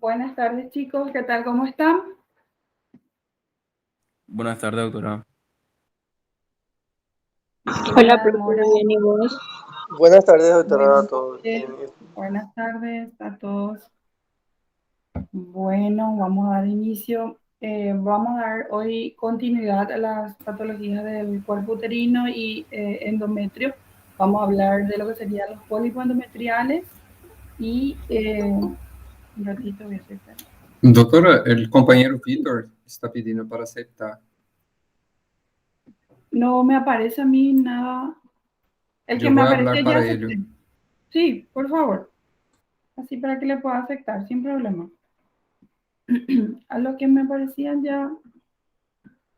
Buenas tardes, chicos. ¿Qué tal? ¿Cómo están? Buenas tardes, doctora. Hola, Hola, profe, Mora. bien, ¿y vos? Buenas tardes, doctora, a Buenas todos. noches. Buenas tardes a todos. Bueno, vamos a dar inicio. Vamos a dar hoy continuidad a las patologías del cuerpo uterino y endometrio. Vamos a hablar de lo que serían los pólipos endometriales y un ratito voy a aceptar. Doctora, el compañero Víctor está pidiendo para aceptar. No me aparece a mí nada. El que Yo me voy a hablar aparece ya para acepté. él. Sí, por favor. Así para que le pueda afectar sin problema. A lo que me parecían ya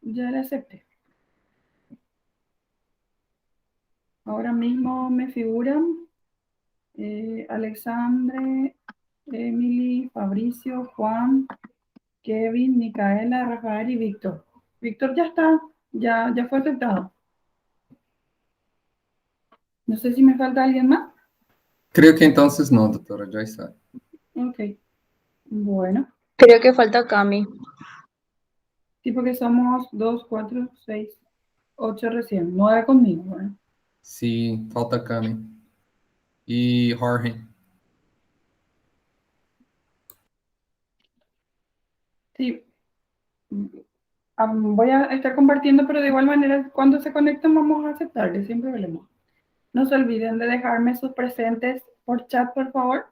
le acepté. Ahora mismo me figuran Alexandre, Emily, Fabricio, Juan, Kevin, Micaela, Rafael y Víctor. Víctor ya está, ya fue aceptado. No sé si me falta alguien más. Creo que entonces no, doctora, ya está. Ok, bueno. Creo que falta Cami. Sí, porque somos 2, 4, 6, 8 recién. 9 conmigo, ¿verdad? Sí, falta Cami. Y Jorge. Sí, voy a estar compartiendo, pero de igual manera, cuando se conecten vamos a aceptarles sin problema. No se olviden de dejarme sus presentes por chat, por favor,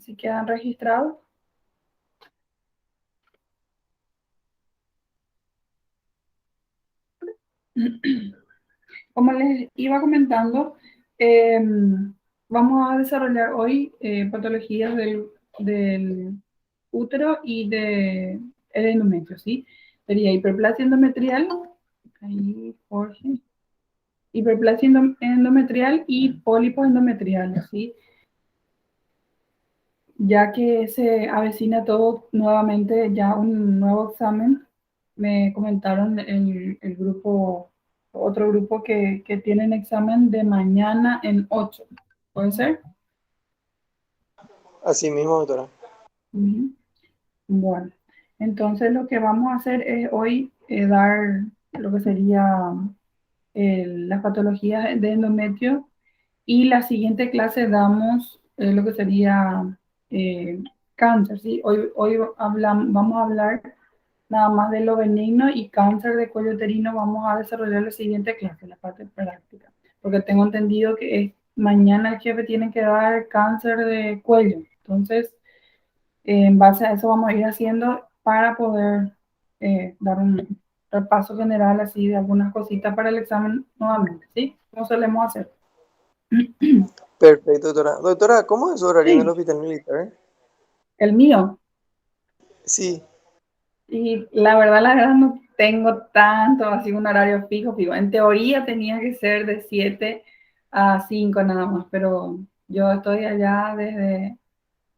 si quedan registrados. Como les iba comentando, eh, vamos a desarrollar hoy patologías del útero y del endometrio, ¿sí? Sería hiperplasia endometrial, ahí Jorge, hiperplasia endometrial y pólipos endometriales, ¿sí? Ya que se avecina todo nuevamente, ya un nuevo examen, me comentaron el grupo, otro grupo que tienen examen de mañana en 8. ¿Puede ser? Así mismo, doctora. Ujú. Bueno, entonces lo que vamos a hacer es hoy dar lo que sería las patologías de endometrio. Y la siguiente clase damos lo que sería eh, cáncer, ¿sí? Hoy vamos a hablar nada más de lo benigno y cáncer de cuello uterino vamos a desarrollar la siguiente clase, la parte práctica. Porque tengo entendido que mañana el jefe tiene que dar cáncer de cuello. Entonces, en base a eso vamos a ir haciendo para poder dar un repaso general así de algunas cositas para el examen nuevamente, ¿sí? Como solemos hacer. Perfecto, doctora. Doctora, ¿cómo es su horario en el Sí, hospital militar? el mío. Sí, Y la verdad no tengo tanto así un horario fijo. En teoría tenía que ser de 7 a 5 nada más, pero yo estoy allá desde,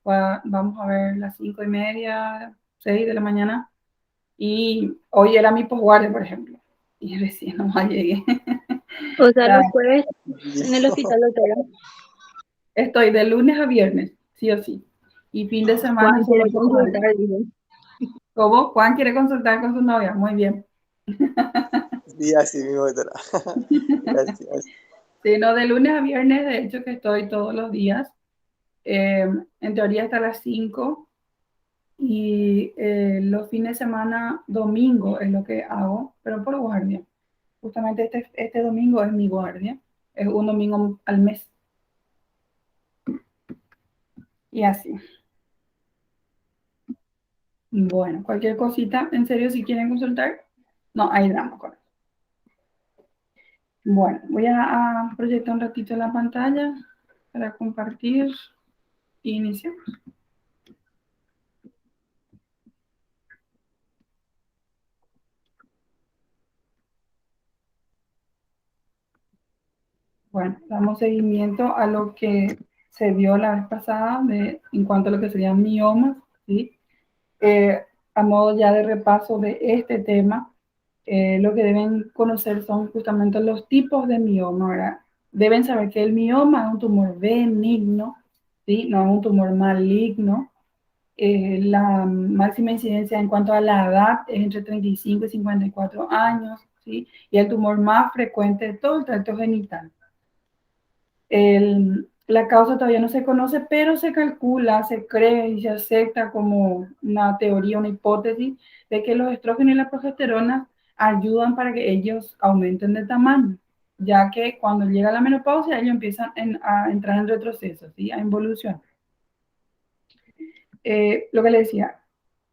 vamos a ver, las 5:30, 6 de la mañana. Y hoy era mi posguardia, por ejemplo. Y recién nomás llegué. O sea, Ya, los jueves en el hospital, doctora. estoy de lunes a viernes, sí o sí. Y fin de semana Juan solo quiere posguardia. consultar, dice. ¿Cómo? Juan quiere consultar con su novia. Muy bien. sí, así mismo, doctora. Gracias. Sí, no, de lunes a viernes, de hecho, que estoy todos los días. En teoría hasta las 5 y los fines de semana, domingo es lo que hago, pero por guardia. Justamente este domingo es mi guardia. Es un domingo al mes. Y así. Bueno, cualquier cosita, en serio, si quieren consultar, no, ahí damos con eso. Bueno, voy a proyectar un ratito la pantalla para compartir y iniciamos. Bueno, damos seguimiento a lo que se vio la vez pasada en cuanto a lo que serían miomas, ¿sí? A modo ya de repaso de este tema, lo que deben conocer son justamente los tipos de mioma, ¿verdad? Deben saber que el mioma es un tumor benigno, ¿sí? No es un tumor maligno. La máxima incidencia en cuanto a la edad es entre 35 y 54 años, ¿sí? Y el tumor más frecuente de todo el tracto genital. La causa todavía no se conoce, pero se calcula, se cree y se acepta como una teoría, una hipótesis de que los estrógenos y la progesterona ayudan para que ellos aumenten de tamaño, ya que cuando llega la menopausia ellos empiezan a entrar en retroceso, ¿sí? A involución. Lo que le decía,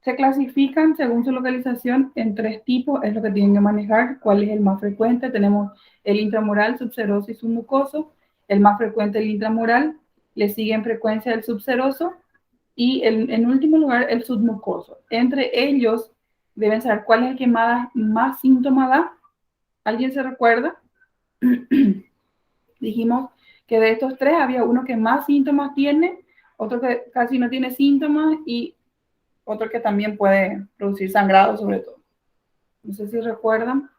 se clasifican según su localización en 3 tipos, es lo que tienen que manejar. ¿Cuál es el más frecuente? Tenemos el intramural, subseroso y submucoso. El más frecuente el intramural, le sigue en frecuencia el subseroso y en último lugar el submucoso. Entre ellos deben saber cuál es el que más síntomas da. ¿Alguien se recuerda? Dijimos que de estos 3 había uno que más síntomas tiene, otro que casi no tiene síntomas y otro que también puede producir sangrado sobre todo. No sé si recuerdan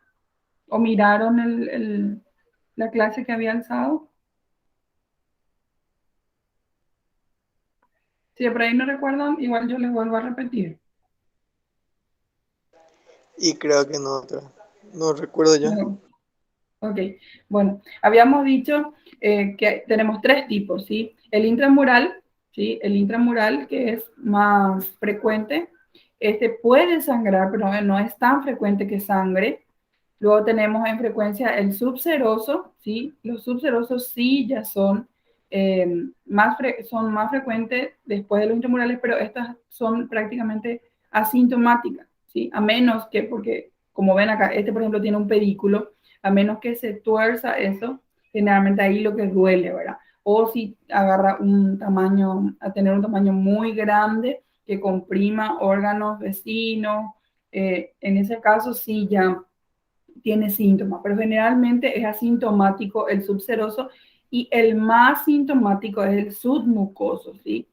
o miraron la clase que había alzado. Si por ahí no recuerdan, igual yo les vuelvo a repetir. Y creo que no recuerdo ya. No. Ok, bueno, habíamos dicho que tenemos 3 tipos, ¿sí? El intramural, ¿sí? El intramural que es más frecuente, este puede sangrar, pero no es tan frecuente que sangre. Luego tenemos en frecuencia el subseroso, ¿sí? Los subserosos sí ya son, son más frecuentes después de los intramurales, pero estas son prácticamente asintomáticas, ¿sí? A menos que, porque como ven acá, este por ejemplo tiene un pedículo, a menos que se tuerza eso, generalmente ahí lo que duele, ¿verdad? O si agarra a tener un tamaño muy grande que comprima órganos vecinos, en ese caso sí ya tiene síntomas, pero generalmente es asintomático el subseroso y el más sintomático es el submucoso, ¿sí?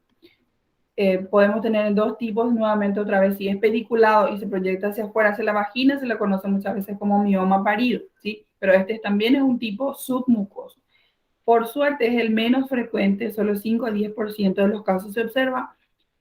Podemos tener 2 tipos nuevamente otra vez. Si es pediculado y se proyecta hacia afuera, hacia la vagina, se le conoce muchas veces como mioma parido, ¿sí? Pero este también es un tipo submucoso. Por suerte es el menos frecuente, solo 5 a 10% de los casos se observa,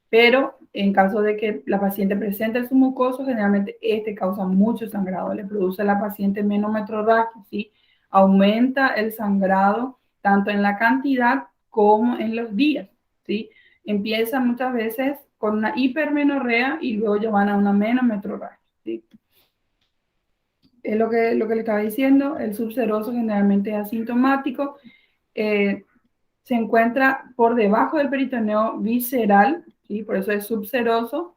pero en caso de que la paciente presente el submucoso, generalmente este causa mucho sangrado, le produce a la paciente menometrorragia, ¿sí? Aumenta el sangrado tanto en la cantidad como en los días, ¿sí? Empieza muchas veces con una hipermenorrea y luego ya van a una menometrorragia, ¿sí? Es lo que le estaba diciendo, el subseroso generalmente es asintomático, se encuentra por debajo del peritoneo visceral, ¿sí? Por eso es subseroso.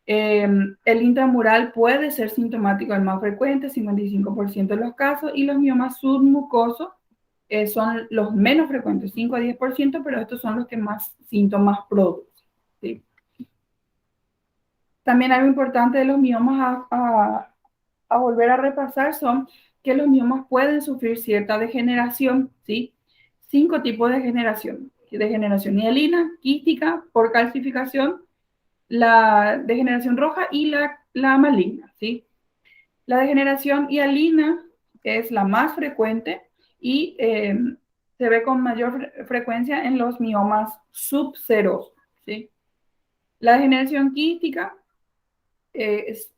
El intramural puede ser sintomático, el más frecuente, 55% de los casos, y los miomas submucosos son los menos frecuentes, 5 a 10%, pero estos son los que más síntomas producen, ¿sí? También algo importante de los miomas a volver a repasar son que los miomas pueden sufrir cierta degeneración, ¿sí? 5 tipos de degeneración hialina, quística, por calcificación, la degeneración roja y la maligna, ¿sí? La degeneración hialina es la más frecuente y se ve con mayor frecuencia en los miomas subserosos, ¿sí? La degeneración quística es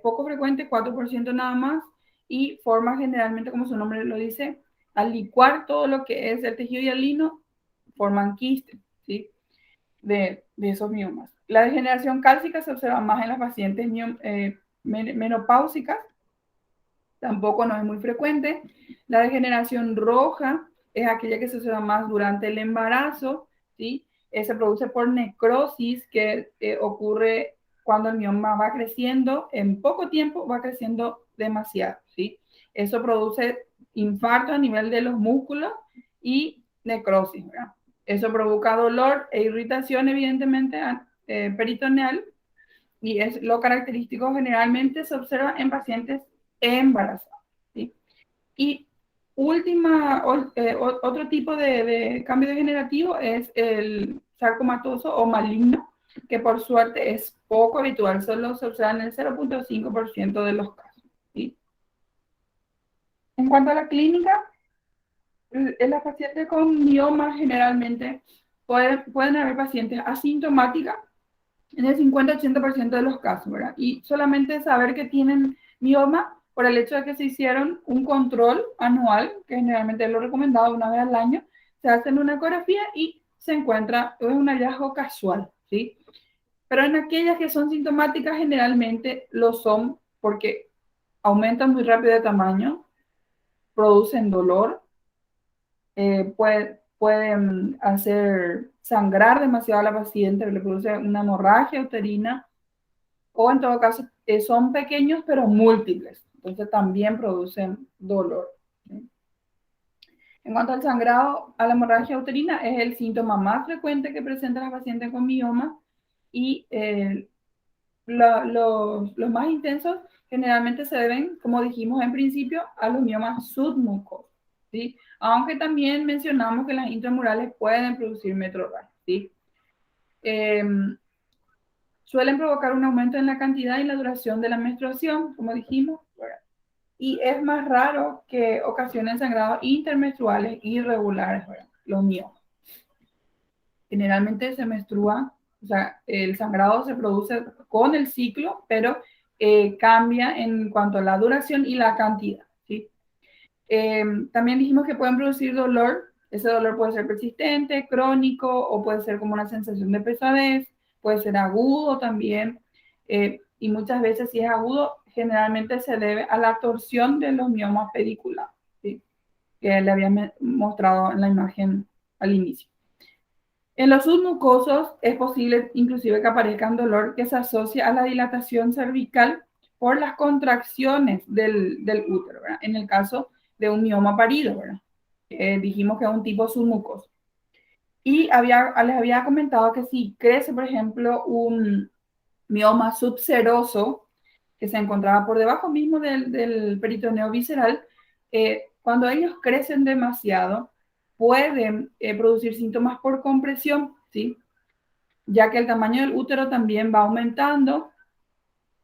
poco frecuente, 4% nada más, y forma generalmente, como su nombre lo dice, al licuar todo lo que es el tejido hialino, forman quistes, ¿sí? De esos miomas. La degeneración cálcica se observa más en las pacientes menopáusicas, tampoco no es muy frecuente. La degeneración roja es aquella que se observa más durante el embarazo, ¿sí? Se produce por necrosis que ocurre cuando el mioma va creciendo, en poco tiempo va creciendo demasiado, ¿sí? Eso produce infarto a nivel de los músculos y necrosis, ¿verdad? Eso provoca dolor e irritación, evidentemente, peritoneal, y es lo característico, generalmente se observa en pacientes embarazadas, ¿sí? Y otro tipo de cambio degenerativo es el sarcomatoso o maligno, que por suerte es poco habitual, solo se observa en el 0.5% de los casos, ¿sí? En cuanto a la clínica, en las pacientes con mioma generalmente pueden haber pacientes asintomáticas, en el 50-80% de los casos, ¿verdad? Y solamente saber que tienen mioma por el hecho de que se hicieron un control anual, que generalmente es lo recomendado una vez al año, se hace una ecografía y se encuentra, es un hallazgo casual, ¿sí? Pero en aquellas que son sintomáticas generalmente lo son porque aumentan muy rápido de tamaño, producen dolor, pueden hacer sangrar demasiado a la paciente, le produce una hemorragia uterina, o en todo caso son pequeños pero múltiples, entonces también producen dolor, ¿sí? En cuanto al sangrado, a la hemorragia uterina es el síntoma más frecuente que presentan las pacientes con mioma y los más intensos generalmente se deben, como dijimos en principio, a los miomas submucosos, ¿sí? Aunque también mencionamos que las intramurales pueden producir metrorragia, ¿sí? Suelen provocar un aumento en la cantidad y la duración de la menstruación, como dijimos, y es más raro que ocasionen sangrados intermenstruales irregulares, ¿verdad? Los miomas. Generalmente se menstrua, o sea, el sangrado se produce con el ciclo, pero cambia en cuanto a la duración y la cantidad, ¿sí? También dijimos que pueden producir dolor. Ese dolor puede ser persistente, crónico, o puede ser como una sensación de pesadez, puede ser agudo también, y muchas veces si es agudo, generalmente se debe a la torsión de los miomas pediculados, ¿sí? Que le había mostrado en la imagen al inicio. En los submucosos es posible inclusive que aparezcan dolor que se asocia a la dilatación cervical por las contracciones del útero, ¿verdad? En el caso de un mioma parido, ¿verdad? Dijimos que es un tipo submucoso. Y les había comentado que si crece, por ejemplo, un mioma subseroso que se encontraba por debajo mismo del peritoneo visceral, cuando ellos crecen demasiado, pueden producir síntomas por compresión, ¿sí? Ya que el tamaño del útero también va aumentando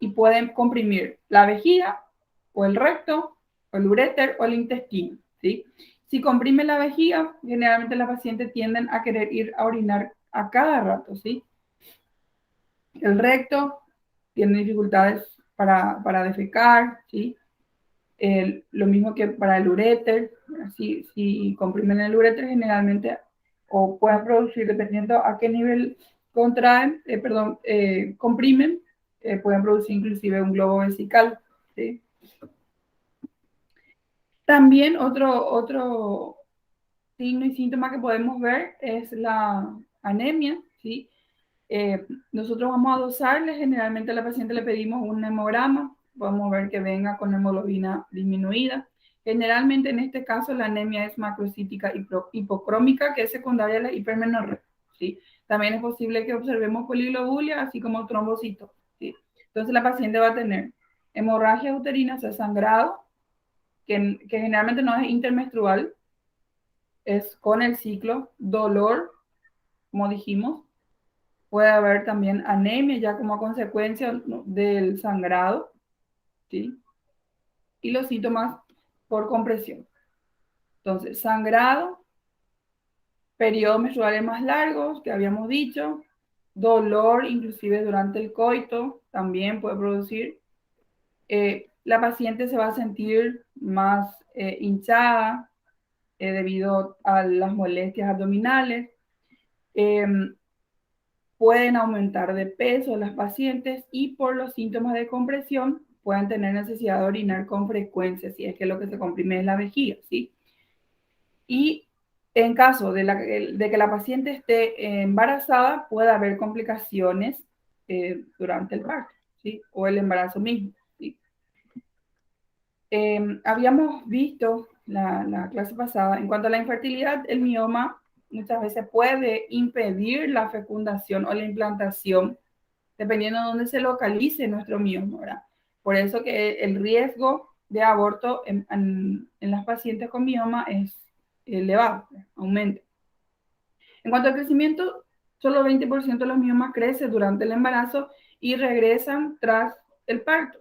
y pueden comprimir la vejiga o el recto o el uréter o el intestino, ¿sí? Si comprime la vejiga, generalmente las pacientes tienden a querer ir a orinar a cada rato, ¿sí? El recto tiene dificultades para defecar, ¿sí? Lo mismo que para el uréter, si comprimen el uréter generalmente o pueden producir, dependiendo a qué nivel contraen, comprimen, pueden producir inclusive un globo vesical, ¿sí? También otro signo y síntoma que podemos ver es la anemia, ¿sí? Nosotros vamos a dosarle, generalmente a la paciente le pedimos un hemograma, vamos a ver que venga con hemoglobina disminuida. Generalmente en este caso la anemia es macrocítica hipocrómica, que es secundaria a la hipermenorrea, ¿sí? También es posible que observemos poliglobulia, así como trombocitos, ¿sí? Entonces la paciente va a tener hemorragia uterina, o sea, sangrado, que generalmente no es intermenstrual, es con el ciclo, dolor, como dijimos, puede haber también anemia ya como consecuencia, ¿no?, del sangrado, ¿sí? Y los síntomas por compresión. Entonces, sangrado, periodos menstruales más largos, que habíamos dicho, dolor inclusive durante el coito, también puede producir. La paciente se va a sentir más hinchada debido a las molestias abdominales. Pueden aumentar de peso las pacientes y por los síntomas de compresión pueden tener necesidad de orinar con frecuencia, si es que lo que se comprime es la vejiga, ¿sí? Y en caso de que la paciente esté embarazada, puede haber complicaciones durante el parto, ¿sí? O el embarazo mismo, ¿sí? Habíamos visto la clase pasada, en cuanto a la infertilidad, el mioma muchas veces puede impedir la fecundación o la implantación, dependiendo de dónde se localice nuestro mioma, ¿verdad? Por eso que el riesgo de aborto en las pacientes con mioma es elevado, aumenta. En cuanto al crecimiento, solo 20% de los miomas crecen durante el embarazo y regresan tras el parto.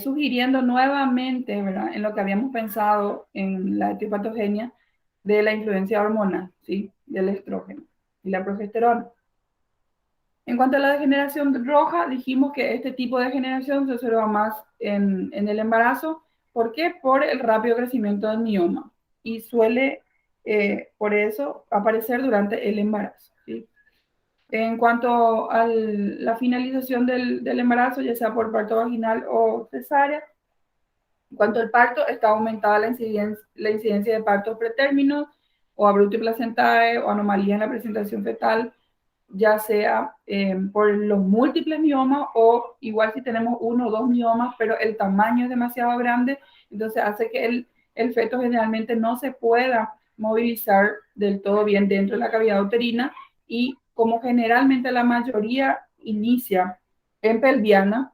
Sugiriendo nuevamente, ¿verdad?, en lo que habíamos pensado en la etiopatogenia de la influencia hormonal, ¿sí?, del estrógeno y la progesterona. En cuanto a la degeneración roja, dijimos que este tipo de degeneración se observa más en el embarazo. ¿Por qué? Por el rápido crecimiento del mioma. Y suele, por eso, aparecer durante el embarazo, ¿sí? En cuanto a la finalización del embarazo, ya sea por parto vaginal o cesárea, en cuanto al parto, está aumentada la incidencia de partos pretérminos o abrupto y placentae o anomalía en la presentación fetal, ya sea por los múltiples miomas o igual si tenemos uno o dos miomas, pero el tamaño es demasiado grande, entonces hace que el feto generalmente no se pueda movilizar del todo bien dentro de la cavidad uterina y como generalmente la mayoría inicia en pelviana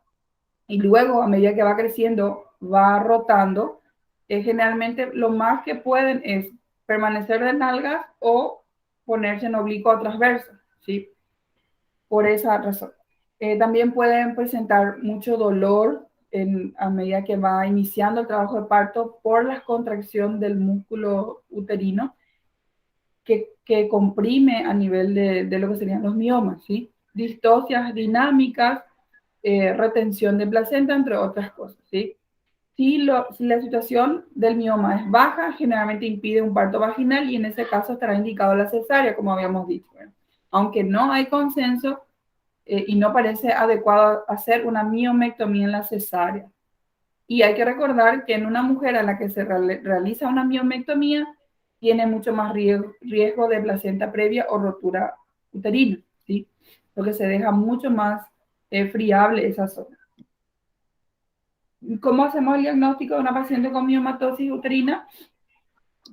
y luego a medida que va creciendo va rotando, generalmente lo más que pueden es permanecer de nalgas o ponerse en oblicuo transverso, ¿sí? Por esa razón. También pueden presentar mucho dolor a medida que va iniciando el trabajo de parto por la contracción del músculo uterino que comprime a nivel de lo que serían los miomas, ¿sí? Distocias dinámicas, retención de placenta, entre otras cosas, ¿sí? Si la situación del mioma es baja, generalmente impide un parto vaginal y en ese caso estará indicado la cesárea, como habíamos dicho. ¿Verdad? Aunque no hay consenso y no parece adecuado hacer una miomectomía en la cesárea. Y hay que recordar que en una mujer a la que se realiza una miomectomía tiene mucho más riesgo de placenta previa o rotura uterina, ¿sí? Lo que se deja mucho más friable esa zona. ¿Cómo hacemos el diagnóstico de una paciente con miomatosis uterina?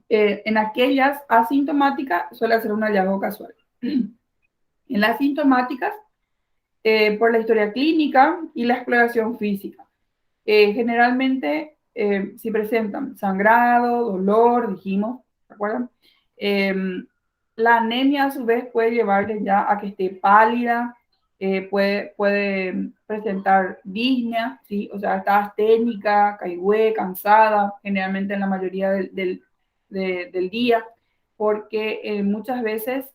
En aquellas asintomáticas suele ser un hallazgo casual. En las sintomáticas, por la historia clínica y la exploración física. Generalmente, si presentan sangrado, dolor, dijimos, ¿se acuerdan? La anemia a su vez puede llevarle ya a que esté pálida, puede presentar disnea, ¿sí? O sea, está asténica, caigüe, cansada, generalmente en la mayoría del día, porque muchas veces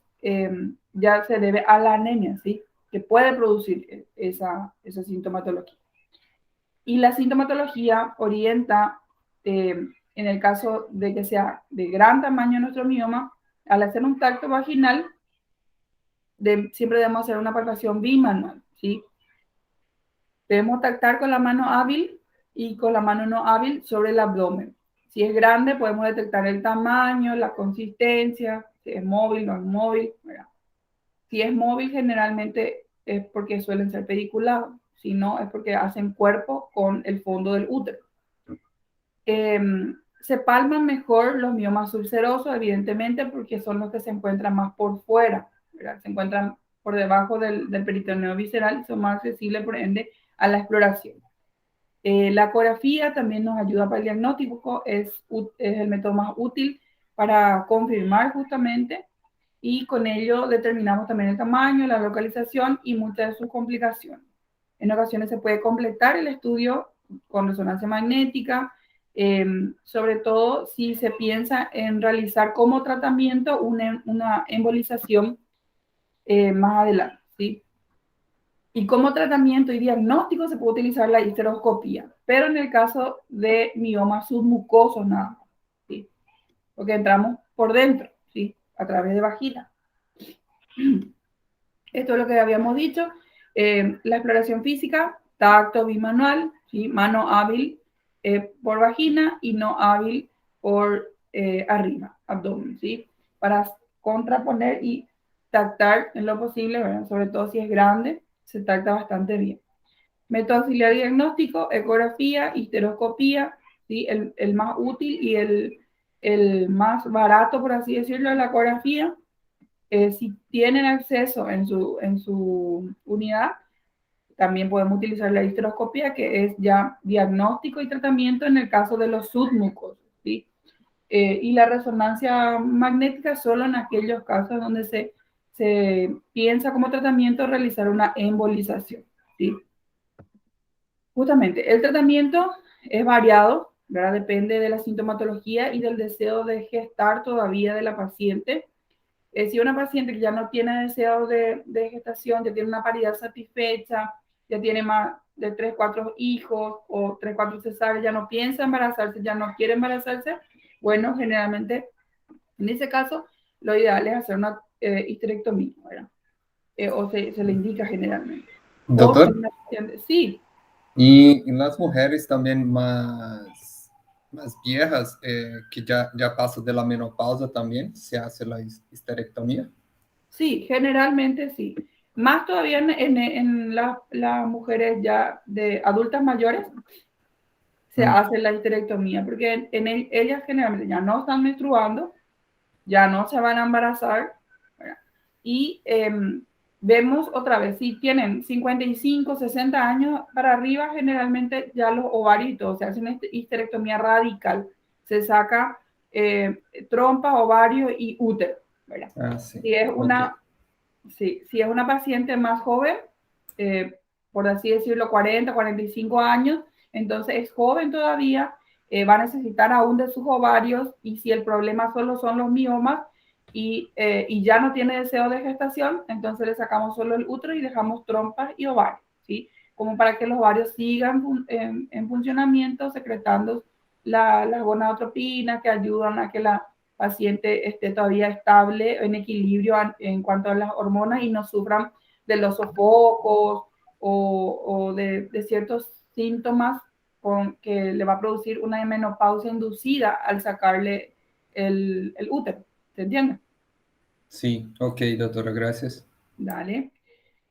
ya se debe a la anemia, ¿sí? Que puede producir esa sintomatología. Y la sintomatología orienta, en el caso de que sea de gran tamaño nuestro mioma, al hacer un tacto vaginal, siempre debemos hacer una palpación bimanual, ¿sí? Debemos tactar con la mano hábil y con la mano no hábil sobre el abdomen. Si es grande, podemos detectar el tamaño, la consistencia, si es móvil, no es móvil, ¿verdad? Si es móvil, generalmente es porque suelen ser pediculados, si no, es porque hacen cuerpo con el fondo del útero. Se palman mejor los miomas subserosos, evidentemente, porque son los que se encuentran más por fuera, ¿verdad? Se encuentran por debajo del peritoneo visceral y son más accesibles, por ende, a la exploración. La ecografía también nos ayuda para el diagnóstico, es el método más útil para confirmar justamente y con ello determinamos también el tamaño, la localización y muchas de sus complicaciones. En ocasiones se puede completar el estudio con resonancia magnética, sobre todo si se piensa en realizar como tratamiento una embolización más adelante, ¿sí? Y como tratamiento y diagnóstico se puede utilizar la histeroscopía, pero en el caso de miomas submucosos nada más, ¿sí? Porque entramos por dentro, ¿sí? A través de vagina. Esto es lo que habíamos dicho. La exploración física, tacto bimanual, ¿sí? Mano hábil por vagina y no hábil por arriba, abdomen, ¿sí? Para contraponer y tactar en lo posible, ¿verdad? Sobre todo si es grande, se tacta bastante bien. Método auxiliar diagnóstico, ecografía, histeroscopía, ¿sí? El más útil y el más barato, por así decirlo, es la ecografía. Si tienen acceso en su unidad, también podemos utilizar la histeroscopía, que es ya diagnóstico y tratamiento en el caso de los submucosos, ¿sí? Y la resonancia magnética solo en aquellos casos donde se piensa como tratamiento realizar una embolización, ¿sí? Justamente, el tratamiento es variado, ¿verdad? Depende de la sintomatología y del deseo de gestar todavía de la paciente. Si una paciente que ya no tiene deseo de gestación, ya tiene una paridad satisfecha, ya tiene más de 3, 4 hijos o 3, 4 cesáreas, ya no piensa embarazarse, ya no quiere embarazarse, bueno, generalmente en ese caso lo ideal es hacer una histerectomía, ¿verdad? O se le indica generalmente. O si Doctor, una paciente, sí, y en las mujeres también más viejas, que ya pasan de la menopausa también, se hace la histerectomía. sí, generalmente sí. Más todavía en las mujeres ya de adultas mayores se Mm. hace la histerectomía, porque ellas generalmente ya no están menstruando, ya no se van a embarazar, ¿verdad? Y vemos otra vez, si tienen 55, 60 años para arriba, generalmente ya los ovarios, se hace una histerectomía radical, se saca trompa, ovario y útero, ¿verdad? Ah, sí. Si es Ok. si es una paciente más joven, por así decirlo, 40, 45 años, entonces es joven todavía, va a necesitar aún de sus ovarios y si el problema solo son los miomas y ya no tiene deseo de gestación, entonces le sacamos solo el útero y dejamos trompas y ovarios, ¿sí? Como para que los ovarios sigan en funcionamiento, secretando las gonadotropinas que ayudan a que la paciente esté todavía estable, en equilibrio en cuanto a las hormonas y no sufran de los sofocos o de ciertos síntomas que le va a producir una menopausia inducida al sacarle el útero. ¿Se entiende? Sí, ok, doctora, gracias. Dale.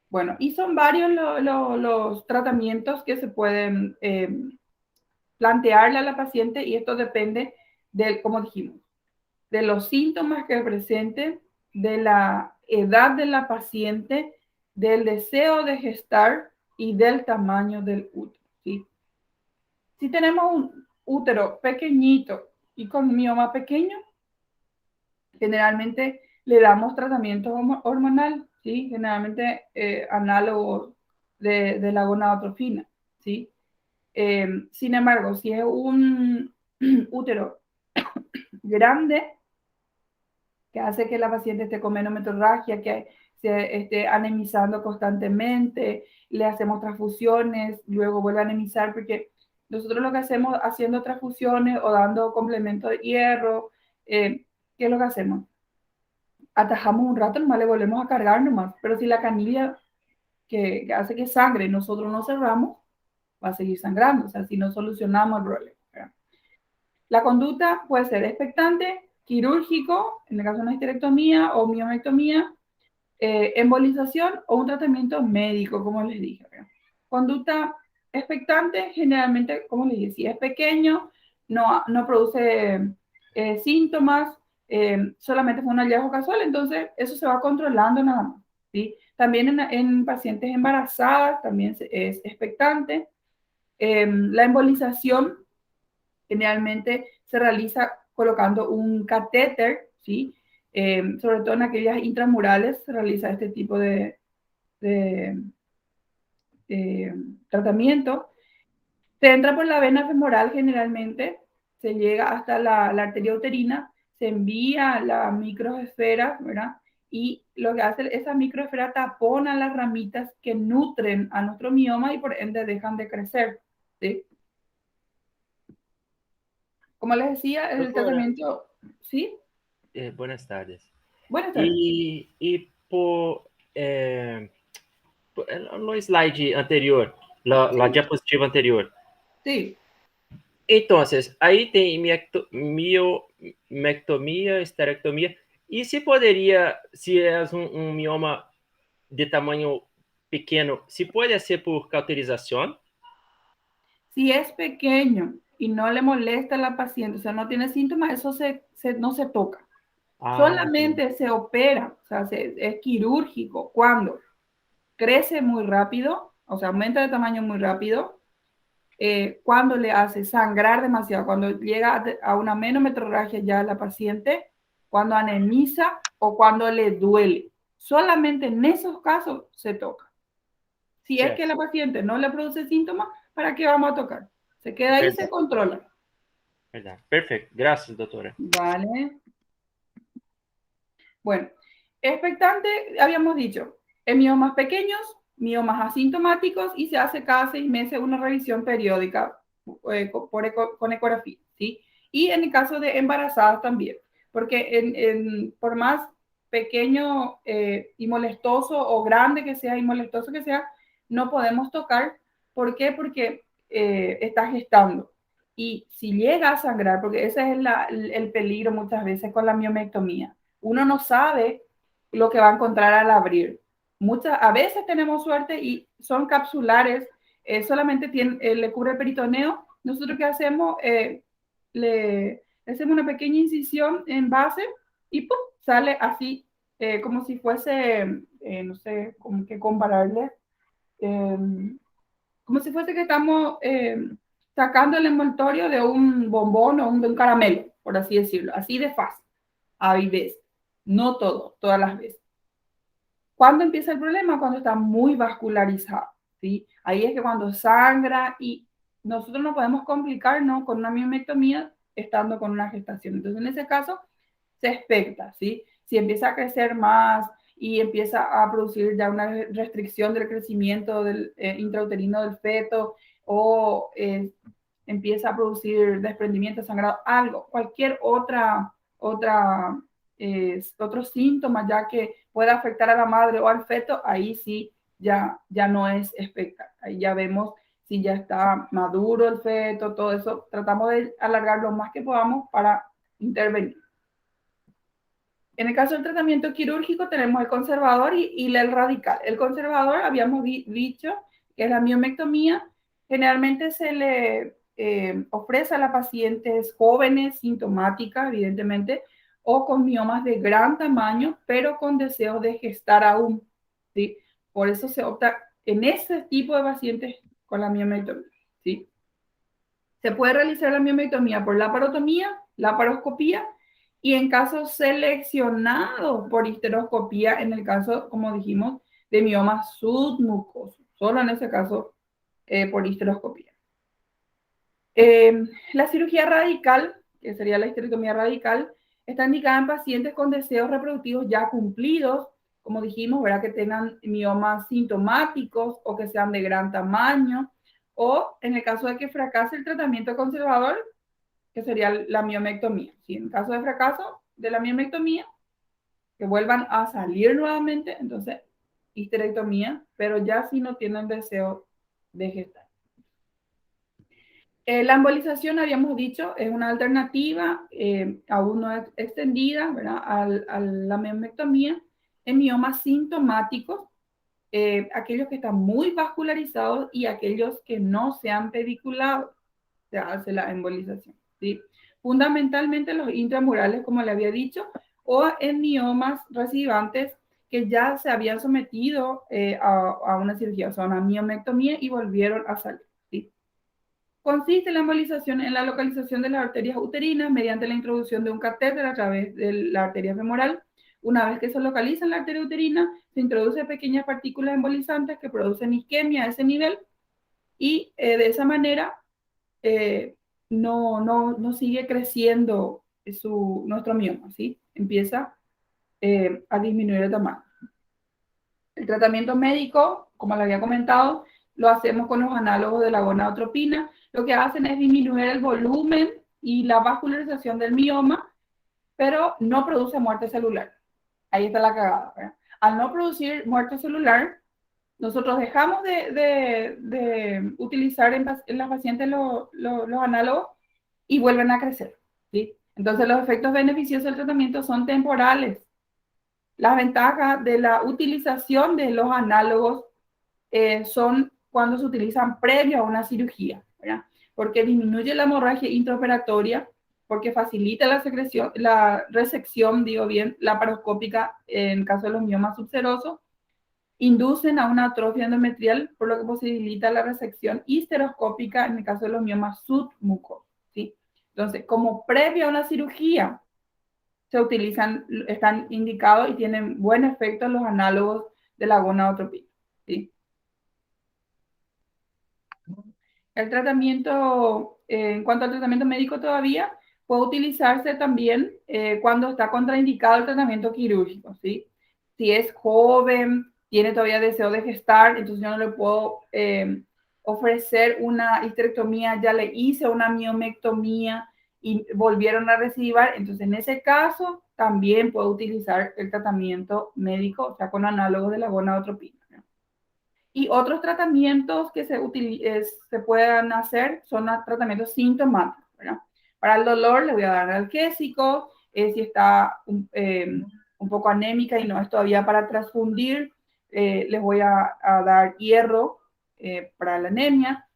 Bueno, y son varios los tratamientos que se pueden plantearle a la paciente y esto depende del, como dijimos, de los síntomas que presente, de la edad de la paciente, del deseo de gestar y del tamaño del útero, ¿sí? Si tenemos un útero pequeñito y con mioma pequeño, generalmente le damos tratamiento hormonal, ¿sí? Generalmente análogos de la gonadotrofina, ¿sí? Sin embargo, si es un útero grande, que hace que la paciente esté con menometrorragia, que se esté anemizando constantemente, le hacemos transfusiones, luego vuelve a anemizar, porque nosotros lo que hacemos haciendo transfusiones o dando complemento de hierro, ¿qué es lo que hacemos? Atajamos un rato, nomás le volvemos a cargar nomás, pero si la canilla que hace que sangre nosotros no cerramos, va a seguir sangrando, o sea, si no solucionamos el problema. La conducta puede ser expectante, quirúrgico, en el caso de una histerectomía o miomectomía, embolización o un tratamiento médico, como les dije. Conducta expectante, generalmente, como les dije, si es pequeño, no produce síntomas, solamente fue un hallazgo casual, entonces eso se va controlando nada más. ¿Sí? También en pacientes embarazadas también es expectante. La embolización generalmente se realiza colocando un catéter, ¿sí? Sobre todo en aquellas intramurales se realiza este tipo de tratamiento. Se entra por la vena femoral generalmente, se llega hasta la arteria uterina, se envía la microesfera, ¿verdad? Y lo que hace esa microesfera tapona las ramitas que nutren a nuestro mioma y por ende dejan de crecer, ¿sí? Como les decía, el Doutora, tratamiento, ¿sí? buenas tardes. Buenas tardes. E no slide anterior, la Sí, diapositiva anterior. sí. Entonces, ahí tem miomectomia, esterectomia. E se poderia, se é mioma de tamanho pequeno, se pode ser por cauterização? Si es pequeño y no le molesta a la paciente, o sea, no tiene síntomas, eso no se toca. Ah, Solamente se opera, o sea, es quirúrgico cuando crece muy rápido, o sea, aumenta de tamaño muy rápido, cuando le hace sangrar demasiado, cuando llega a una menometrorragia ya la paciente, cuando anemiza o cuando le duele. Solamente en esos casos se toca. Si es que certo. la paciente no le produce síntomas, ¿para qué vamos a tocar? Se queda ahí y se Verdade, controla. verdade. Perfeito. Graças, doutora. Vale. Bueno, Expectante, habíamos dicho, en miomas pequeños, miomas asintomáticos, y se hace cada 6 meses una revisión periódica con ecografía, ¿sí? Y en el caso de embarazadas también, porque por más pequeño y molestoso o grande que sea y molestoso que sea, no podemos tocar. ¿Por qué? Porque está gestando. Y si llega a sangrar, porque ese es el peligro muchas veces con la miomectomía, uno no sabe lo que va a encontrar al abrir. A veces tenemos suerte y son capsulares, solamente le cubre el peritoneo. Nosotros qué hacemos, le hacemos una pequeña incisión en base y ¡pum! Sale así, como si fuese, no sé cómo que compararle, eh, como si fuese que estamos sacando el envoltorio de un bombón o de un caramelo, por así decirlo, así de fácil. Hay veces, no todas las veces. ¿Cuándo empieza el problema? Cuando está muy vascularizado, ¿sí? Ahí es que cuando sangra, y nosotros no podemos complicarnos con una miomectomía estando con una gestación. Entonces, en ese caso, se expecta, ¿sí? Si empieza a crecer más y empieza a producir ya una restricción del crecimiento intrauterino del feto, o empieza a producir desprendimiento, sangrado, algo, cualquier otro síntoma ya que pueda afectar a la madre o al feto, ahí sí ya no es expectar. Ahí ya vemos si ya está maduro el feto, todo eso. Tratamos de alargar lo más que podamos para intervenir. En el caso del tratamiento quirúrgico tenemos el conservador y el radical. El conservador, habíamos dicho, que es la miomectomía. Generalmente se le ofrece a las pacientes jóvenes, sintomáticas, evidentemente, o con miomas de gran tamaño, pero con deseo de gestar aún, ¿sí? Por eso se opta en ese tipo de pacientes con la miomectomía, ¿sí? Se puede realizar la miomectomía por laparotomía, laparoscopía, y en casos seleccionados por histeroscopía, en el caso, como dijimos, de miomas submucosos, solo en ese caso por histeroscopía. La cirugía radical, que sería la histerectomía radical, está indicada en pacientes con deseos reproductivos ya cumplidos, como dijimos, ¿verdad? Que tengan miomas sintomáticos o que sean de gran tamaño, o en el caso de que fracase el tratamiento conservador, que sería la miomectomía. ¿Sí? En caso de fracaso de la miomectomía, que vuelvan a salir nuevamente, entonces histerectomía, pero ya si no tienen deseo de gestar. La embolización, habíamos dicho, es una alternativa aún no extendida, ¿verdad? A la miomectomía en miomas sintomáticos, aquellos que están muy vascularizados y aquellos que no se han pediculado, se hace la embolización, ¿sí? Fundamentalmente los intramurales, como le había dicho, o en miomas recidivantes que ya se habían sometido a una cirugía, o sea, una miomectomía, y volvieron a salir, ¿sí? Consiste la embolización en la localización de las arterias uterinas mediante la introducción de un catéter a través de la arteria femoral. Una vez que se localiza en la arteria uterina, se introducen pequeñas partículas embolizantes que producen isquemia a ese nivel, y de esa manera no sigue creciendo nuestro mioma, ¿sí? Empieza a disminuir el tamaño. El tratamiento médico, como le había comentado, lo hacemos con los análogos de la gonadotropina. Lo que hacen es disminuir el volumen y la vascularización del mioma, pero no produce muerte celular. Ahí está la cagada, ¿verdad? Al no producir muerte celular, nosotros dejamos de utilizar en las pacientes los análogos y vuelven a crecer, ¿sí? Entonces los efectos beneficiosos del tratamiento son temporales. Las ventajas de la utilización de los análogos son cuando se utilizan previo a una cirugía, ¿verdad? Porque disminuye la hemorragia intraoperatoria, porque facilita la resección, laparoscópica en caso de los miomas subserosos, inducen a una atrofia endometrial, por lo que posibilita la resección histeroscópica en el caso de los miomas submucosos, ¿sí? Entonces, como previo a una cirugía, están indicados y tienen buen efecto los análogos de la gonadotropina, ¿sí? El tratamiento, en cuanto al tratamiento médico todavía, puede utilizarse también cuando está contraindicado el tratamiento quirúrgico, ¿sí? Si es joven, tiene todavía deseo de gestar, entonces yo no le puedo ofrecer una histerectomía, ya le hice una miomectomía y volvieron a recibir, entonces en ese caso también puedo utilizar el tratamiento médico, o sea, con análogos de la gonadotropina. Y otros tratamientos que se puedan hacer son tratamientos sintomáticos, ¿verdad? Para el dolor le voy a dar analgésico, si está un poco anémica y no es todavía para transfundir, les voy a dar hierro para la anemia.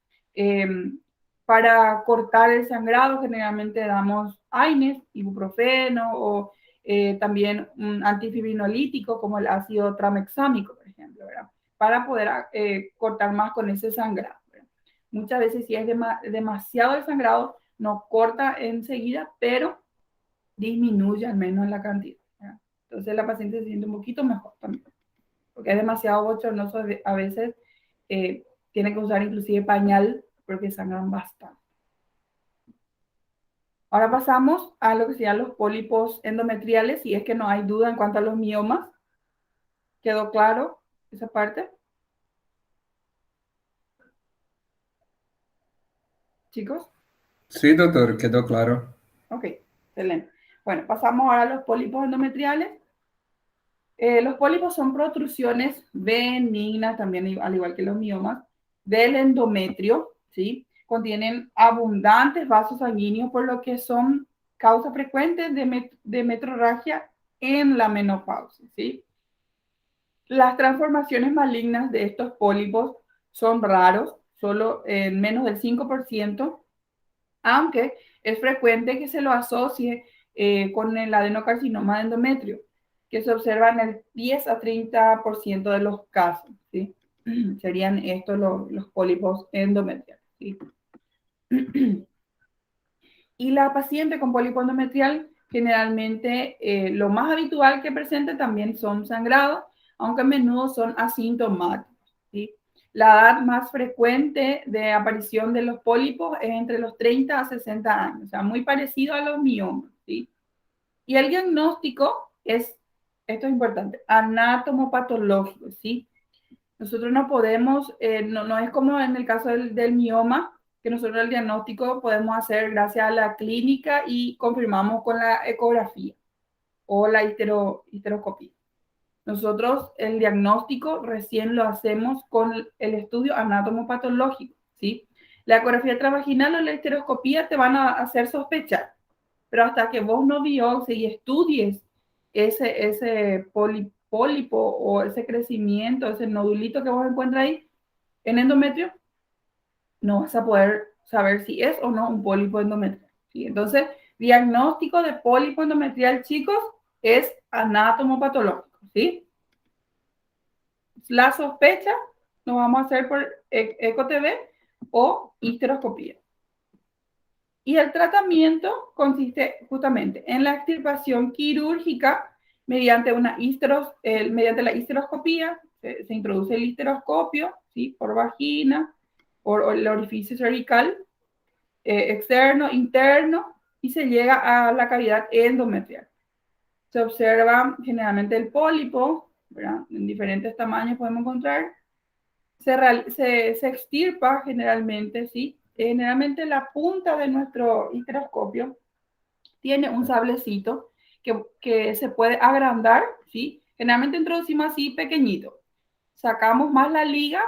Para cortar el sangrado generalmente damos AINES, ibuprofeno o también un antifibrinolítico como el ácido tranexámico, por ejemplo, ¿verdad? Para poder cortar más con ese sangrado, ¿verdad? Muchas veces si es demasiado el sangrado, no corta enseguida, pero disminuye al menos la cantidad, ¿verdad? Entonces la paciente se siente un poquito mejor también, porque es demasiado bochornoso, a veces tiene que usar inclusive pañal porque sangran bastante. Ahora pasamos a lo que serían los pólipos endometriales, si es que no hay duda en cuanto a los miomas. ¿Quedó claro esa parte? Chicos. Sí, doctor, quedó claro. Ok, excelente. Bueno, pasamos ahora a los pólipos endometriales. Los pólipos son protrusiones benignas, también al igual que los miomas, del endometrio, ¿sí? Contienen abundantes vasos sanguíneos, por lo que son causa frecuente de metrorragia en la menopausia, ¿sí? Las transformaciones malignas de estos pólipos son raros, solo en menos del 5%, aunque es frecuente que se lo asocie con el adenocarcinoma de endometrio, que se observa en el 10 a 30% de los casos, ¿sí? Serían estos los pólipos endometriales, ¿sí? Y la paciente con pólipo endometrial, generalmente lo más habitual que presente también son sangrados, aunque a menudo son asintomáticos, ¿sí? La edad más frecuente de aparición de los pólipos es entre los 30 a 60 años, o sea, muy parecido a los miomas, ¿sí? Y el diagnóstico es, esto es importante, anatomopatológico, ¿sí? Nosotros no podemos, no es como en el caso del mioma, que nosotros el diagnóstico podemos hacer gracias a la clínica y confirmamos con la ecografía o la histeroscopía. Nosotros el diagnóstico recién lo hacemos con el estudio anatomopatológico, ¿sí? La ecografía transvaginal o la histeroscopía te van a hacer sospechar, pero hasta que vos no biopsies y estudies ese pólipo o ese crecimiento, ese nodulito que vos encuentras ahí en endometrio, no vas a poder saber si es o no un pólipo endometrial, ¿sí? Entonces, diagnóstico de pólipo endometrial, chicos, es anatomopatológico, ¿sí? La sospecha lo vamos a hacer por ECO-TV o histeroscopía. Y el tratamiento consiste justamente en la extirpación quirúrgica mediante mediante la histeroscopía. Se introduce el histeroscopio, ¿sí? Por vagina, por el orificio cervical, externo, interno, y se llega a la cavidad endometrial. Se observa generalmente el pólipo, ¿verdad? En diferentes tamaños podemos encontrar. Se extirpa generalmente, ¿sí? Generalmente la punta de nuestro histeroscopio tiene un sablecito que se puede agrandar, ¿sí? Generalmente introducimos así pequeñito. Sacamos más la liga,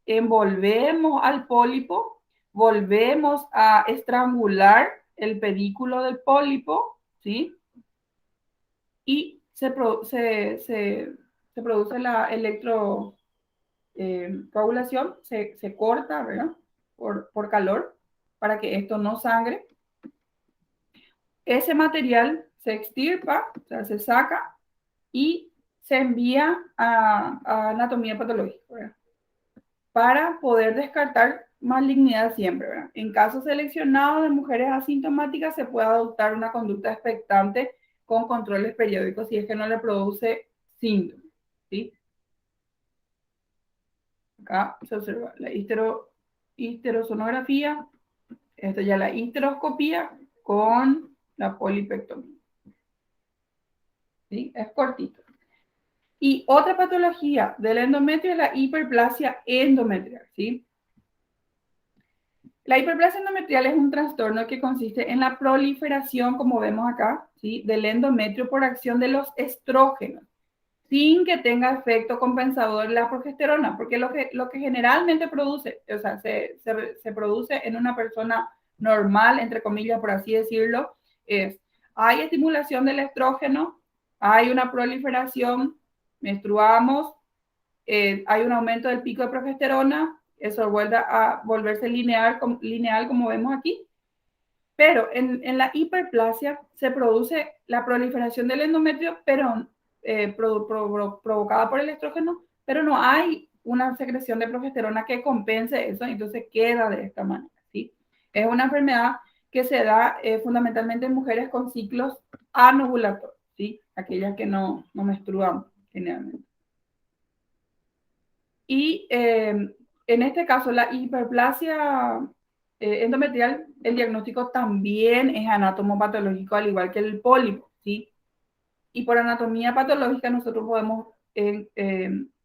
envolvemos al pólipo, volvemos a estrangular el pedículo del pólipo, ¿sí? Y se produce la coagulación, se corta, ¿verdad? Por calor, para que esto no sangre. Ese material se extirpa, o sea, se saca y se envía a anatomía patológica, ¿verdad? Para poder descartar malignidad siempre, ¿verdad? En casos seleccionados de mujeres asintomáticas se puede adoptar una conducta expectante con controles periódicos si es que no le produce síntomas, ¿sí? Acá se observa la histerosonografía, esto ya la histeroscopía con la polipectomía. ¿Sí? Es cortito. Y otra patología del endometrio es la hiperplasia endometrial, ¿sí? La hiperplasia endometrial es un trastorno que consiste en la proliferación, como vemos acá, ¿sí?, del endometrio por acción de los estrógenos, sin que tenga efecto compensador la progesterona, porque lo que generalmente produce, o sea, se produce en una persona normal, entre comillas, por así decirlo, es, hay estimulación del estrógeno, hay una proliferación, menstruamos, hay un aumento del pico de progesterona, eso vuelve a volverse lineal como vemos aquí, pero en la hiperplasia se produce la proliferación del endometrio, pero provocada por el estrógeno, pero no hay una secreción de progesterona que compense eso, entonces queda de esta manera, ¿sí? Es una enfermedad que se da fundamentalmente en mujeres con ciclos anovulatorios, ¿sí? Aquellas que no menstruan generalmente. Y en este caso, la hiperplasia endometrial, el diagnóstico también es anatomopatológico, al igual que el pólipo, ¿sí? Y por anatomía patológica nosotros podemos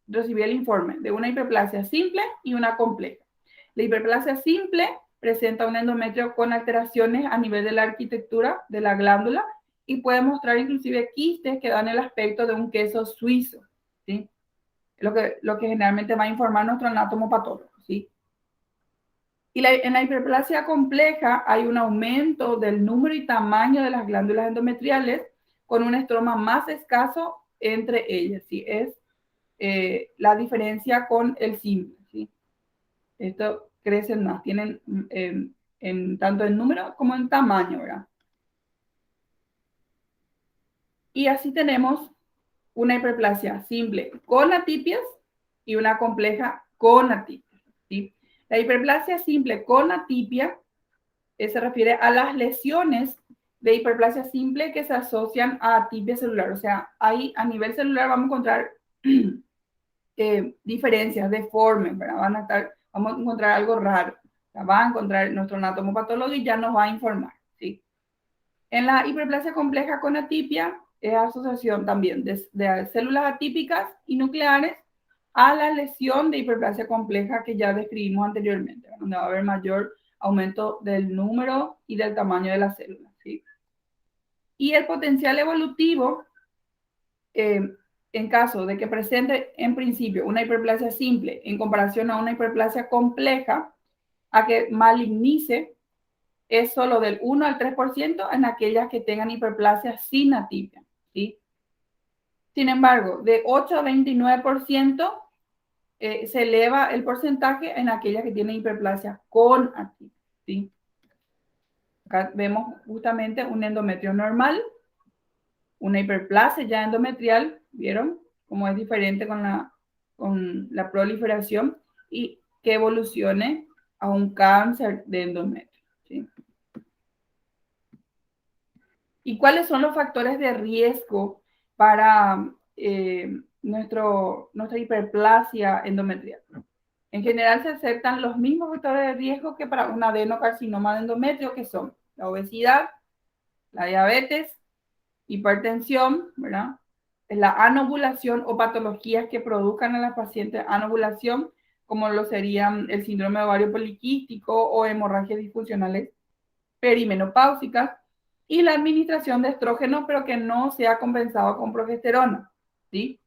recibir el informe de una hiperplasia simple y una compleja. La hiperplasia simple presenta un endometrio con alteraciones a nivel de la arquitectura de la glándula y puede mostrar inclusive quistes que dan el aspecto de un queso suizo, ¿sí? Lo que generalmente va a informar nuestro anatomopatólogo, ¿sí? Y en la hiperplasia compleja hay un aumento del número y tamaño de las glándulas endometriales con un estroma más escaso entre ellas, ¿sí? Es la diferencia con el simple, ¿sí? Esto crecen más, tienen tanto en número como en tamaño, ¿verdad? Y así tenemos una hiperplasia simple con atipias y una compleja con atipias, ¿sí? La hiperplasia simple con atipia se refiere a las lesiones de hiperplasia simple que se asocian a atipia celular. O sea, ahí a nivel celular vamos a encontrar diferencias, deformes, ¿verdad? Vamos a encontrar algo raro. O sea, va a encontrar nuestro anatomopatólogo y ya nos va a informar, ¿sí? En la hiperplasia compleja con atipia es asociación también de células atípicas y nucleares a la lesión de hiperplasia compleja que ya describimos anteriormente, donde va a haber mayor aumento del número y del tamaño de las células, ¿sí? Y el potencial evolutivo, en caso de que presente en principio una hiperplasia simple en comparación a una hiperplasia compleja, a que malignice, es solo del 1 al 3% en aquellas que tengan hiperplasia sin atipia, ¿sí? Sin embargo, de 8 a 29% se eleva el porcentaje en aquellas que tienen hiperplasia con atipia, ¿sí? Acá vemos justamente un endometrio normal, una hiperplasia ya endometrial, ¿vieron? Cómo es diferente con la proliferación y que evolucione a un cáncer de endometrio, ¿sí? ¿Y cuáles son los factores de riesgo para nuestra hiperplasia endometrial? En general se aceptan los mismos factores de riesgo que para un adenocarcinoma de endometrio, que son la obesidad, la diabetes, hipertensión, ¿verdad? La anovulación o patologías que produzcan a la paciente anovulación, como lo serían el síndrome de ovario poliquístico o hemorragias disfuncionales perimenopáusicas, y la administración de estrógeno, pero que no sea compensado con progesterona, ¿sí?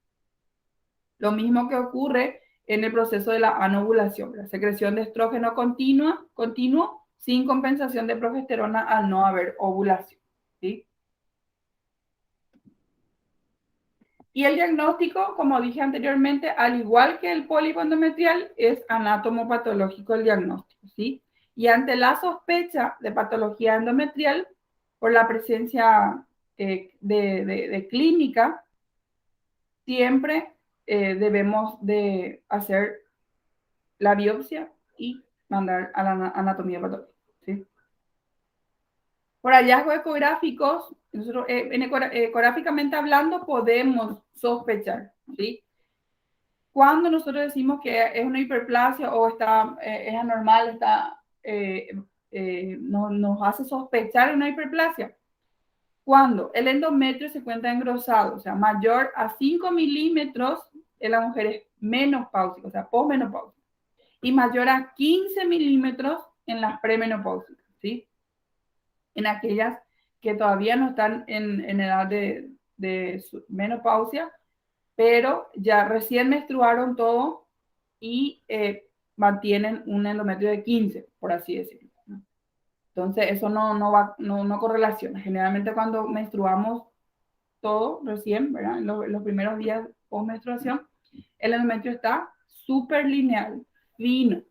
Lo mismo que ocurre en el proceso de la anovulación, la secreción de estrógeno continuo sin compensación de progesterona al no haber ovulación, ¿sí? Y el diagnóstico, como dije anteriormente, al igual que el pólipo endometrial, es anatomopatológico el diagnóstico, ¿sí? Y ante la sospecha de patología endometrial, por la presencia de clínica, siempre debemos de hacer la biopsia y mandar a la anatomía patológica, ¿sí? Por hallazgos ecográficos, nosotros, ecográficamente hablando, podemos sospechar, ¿sí? Cuando nosotros decimos que es una hiperplasia o es anormal, nos hace sospechar una hiperplasia, Cuando el endometrio se encuentra engrosado, o sea, mayor a 5 milímetros, en la mujer es menopáusica, o sea, posmenopáusica, y mayor a 15 milímetros en las premenopáusicas, ¿sí? En aquellas que todavía no están en edad de menopausia, pero ya recién menstruaron todo y mantienen un endometrio de 15, por así decirlo. Entonces, eso no correlaciona. Generalmente cuando menstruamos todo recién, ¿verdad? En los primeros días post menstruación, el endometrio está súper lineal, fino,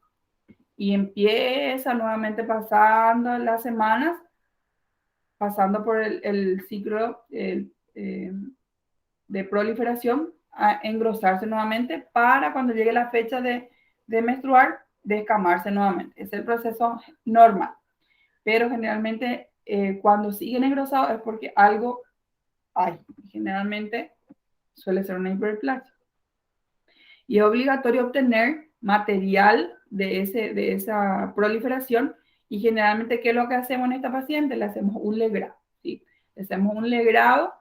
y empieza nuevamente pasando las semanas, pasando por el ciclo de proliferación, a engrosarse nuevamente para cuando llegue la fecha de menstruar, descamarse nuevamente. Es el proceso normal. Pero generalmente cuando siguen engrosados es porque algo hay. Generalmente suele ser una hiperplasia. Y es obligatorio obtener material de esa proliferación. Y generalmente, ¿qué es lo que hacemos en esta paciente? Le hacemos un legrado, ¿sí? Le hacemos un legrado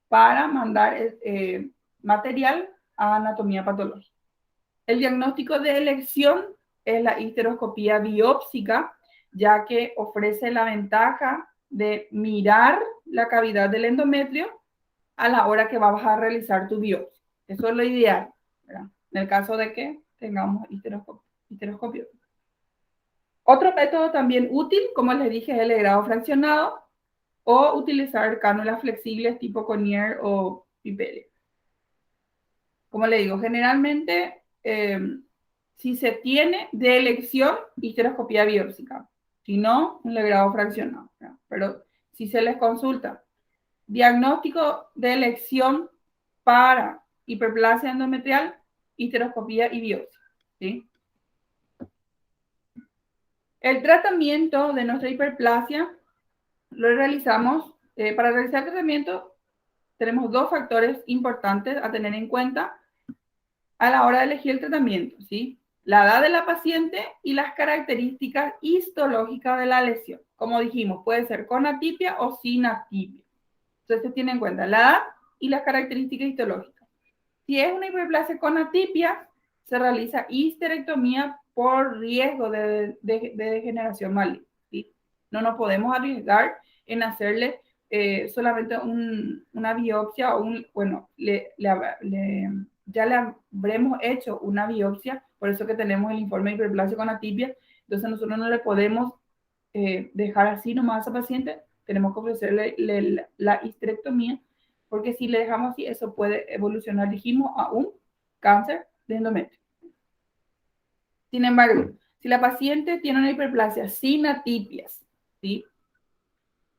para mandar material a anatomía patológica. El diagnóstico de elección es la histeroscopía biópsica, ya que ofrece la ventaja de mirar la cavidad del endometrio a la hora que vas a realizar tu biopsia. Eso es lo ideal, ¿verdad? En el caso de que tengamos histeroscopio. Otro método también útil, como les dije, es el legrado fraccionado o utilizar cánulas flexibles tipo Conair o Pipelle. Como le digo, generalmente, si se tiene de elección, histeroscopía biópsica. Si no, un legrado fraccionado, ¿verdad? Pero si se les consulta diagnóstico de elección para hiperplasia endometrial, histeroscopía y biopsia, ¿sí? El tratamiento de nuestra hiperplasia lo realizamos, para realizar el tratamiento tenemos dos factores importantes a tener en cuenta a la hora de elegir el tratamiento, ¿sí? La edad de la paciente y las características histológicas de la lesión. Como dijimos, puede ser con atipia o sin atipia. Entonces se tiene en cuenta la edad y las características histológicas. Si es una hiperplasia con atipia, se realiza histerectomía por riesgo de degeneración maligna, ¿sí? No nos podemos arriesgar en hacerle solamente una biopsia o bueno, ya le habremos hecho una biopsia, por eso que tenemos el informe de hiperplasia con atipia. Entonces nosotros no le podemos dejar así nomás a esa paciente, tenemos que ofrecerle la histerectomía, porque si le dejamos así, eso puede evolucionar, dijimos, a un cáncer de endometrio. Sin embargo, si la paciente tiene una hiperplasia sin atipias, ¿sí?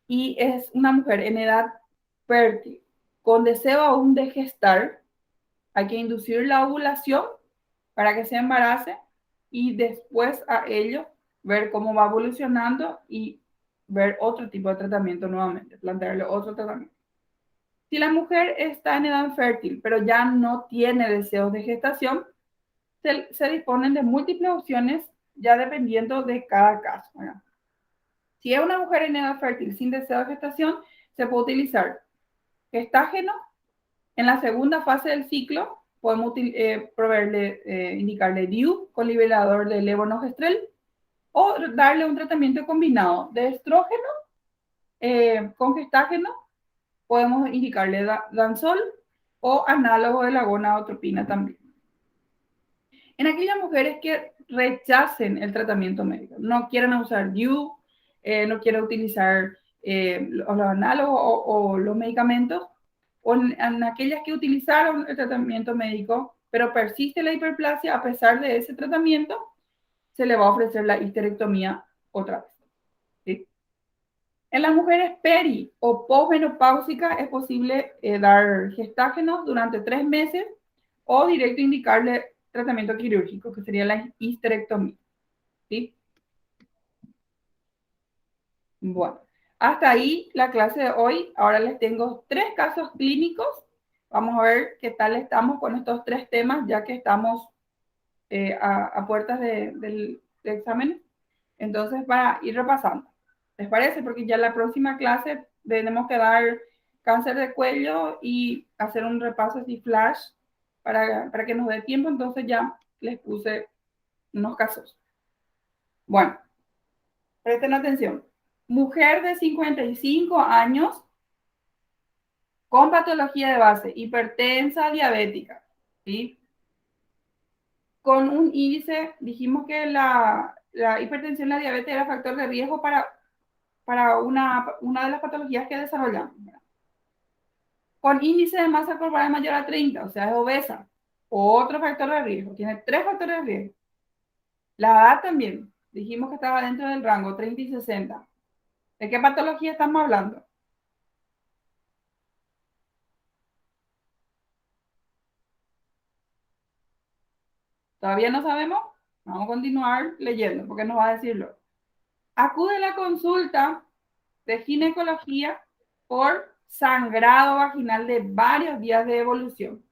Y es una mujer en edad fértil, con deseo aún de gestar, hay que inducir la ovulación para que se embarace y después a ello ver cómo va evolucionando y ver otro tipo de tratamiento nuevamente, plantearle otro tratamiento. Si la mujer está en edad fértil, pero ya no tiene deseos de gestación, se disponen de múltiples opciones ya dependiendo de cada caso, ¿verdad? Si es una mujer en edad fértil sin deseo de gestación, se puede utilizar gestágeno. En la segunda fase del ciclo, podemos indicarle DIU con nivelador de levonorgestrel o darle un tratamiento combinado de estrógeno con gestágeno. Podemos indicarle danzol o análogo de la gonadotropina también. En aquellas mujeres que rechacen el tratamiento médico, no quieren usar DIU, no quieren utilizar los análogos o los medicamentos, o en aquellas que utilizaron el tratamiento médico, pero persiste la hiperplasia, a pesar de ese tratamiento, se le va a ofrecer la histerectomía otra vez, ¿sí? En las mujeres peri o posmenopáusicas es posible dar gestágenos durante 3 meses o directo indicarle tratamiento quirúrgico, que sería la histerectomía, ¿sí? Bueno, hasta ahí la clase de hoy. Ahora les tengo 3 casos clínicos. Vamos a ver qué tal estamos con estos 3 temas, ya que estamos a puertas del examen. Entonces, para ir repasando, ¿les parece? Porque ya la próxima clase tenemos que dar cáncer de cuello y hacer un repaso así flash para que nos dé tiempo, entonces ya les puse unos casos. Bueno, presten atención. Mujer de 55 años con patología de base, hipertensa, diabética, ¿sí? Con un índice, dijimos que la hipertensión y la diabetes era factor de riesgo para una de las patologías que desarrollamos. Con índice de masa corporal mayor a 30, o sea, es obesa, otro factor de riesgo, tiene 3 factores de riesgo. La edad también, dijimos que estaba dentro del rango 30 y 60. ¿De qué patología estamos hablando? ¿Todavía no sabemos? Vamos a continuar leyendo porque nos va a decirlo. Acude a la consulta de ginecología por sangrado vaginal de varios días de evolución.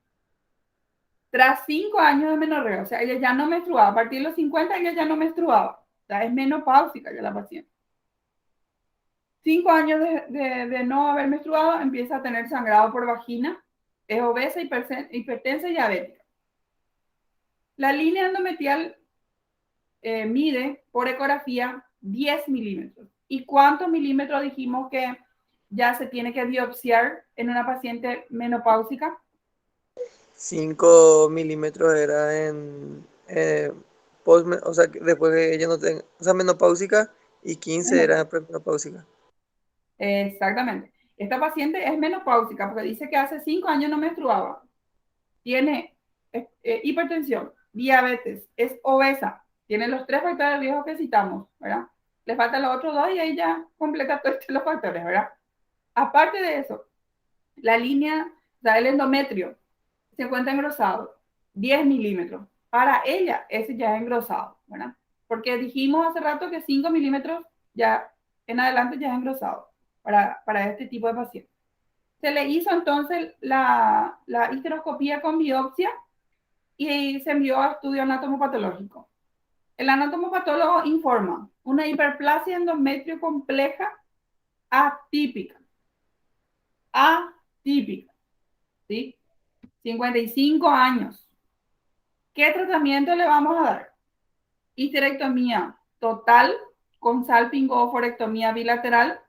Tras 5 años de menorrea, o sea, ella ya no menstruaba. A partir de los 50 ella ya no menstruaba. O sea, es menopáusica ya la paciente. 5 años de no haber menstruado, empieza a tener sangrado por vagina, es obesa, hipertensa y diabética. La línea endometrial mide por ecografía 10 milímetros. ¿Y cuántos milímetros dijimos que ya se tiene que biopsiar en una paciente menopáusica? 5 milímetros era en o sea, después que ella no tenga, o sea, menopáusica, y 15 era premenopáusica. Exactamente. Esta paciente es menopáusica porque dice que hace 5 años no menstruaba. Tiene hipertensión, diabetes, es obesa, tiene los 3 factores de riesgo que citamos, ¿verdad? Le faltan los otros 2 y ahí ya completa todos los factores, ¿verdad? Aparte de eso, la línea, o sea, el endometrio se encuentra engrosado, 10 milímetros. Para ella, ese ya es engrosado, ¿verdad? Porque dijimos hace rato que 5 milímetros ya en adelante ya es engrosado para este tipo de pacientes. Se le hizo entonces la histeroscopía con biopsia y se envió a estudio anatomopatológico. El anatomopatólogo informa una hiperplasia endometrio compleja atípica. Atípica, ¿sí? 55 años. ¿Qué tratamiento le vamos a dar? Histerectomía total con salpingo-oforectomía bilateral.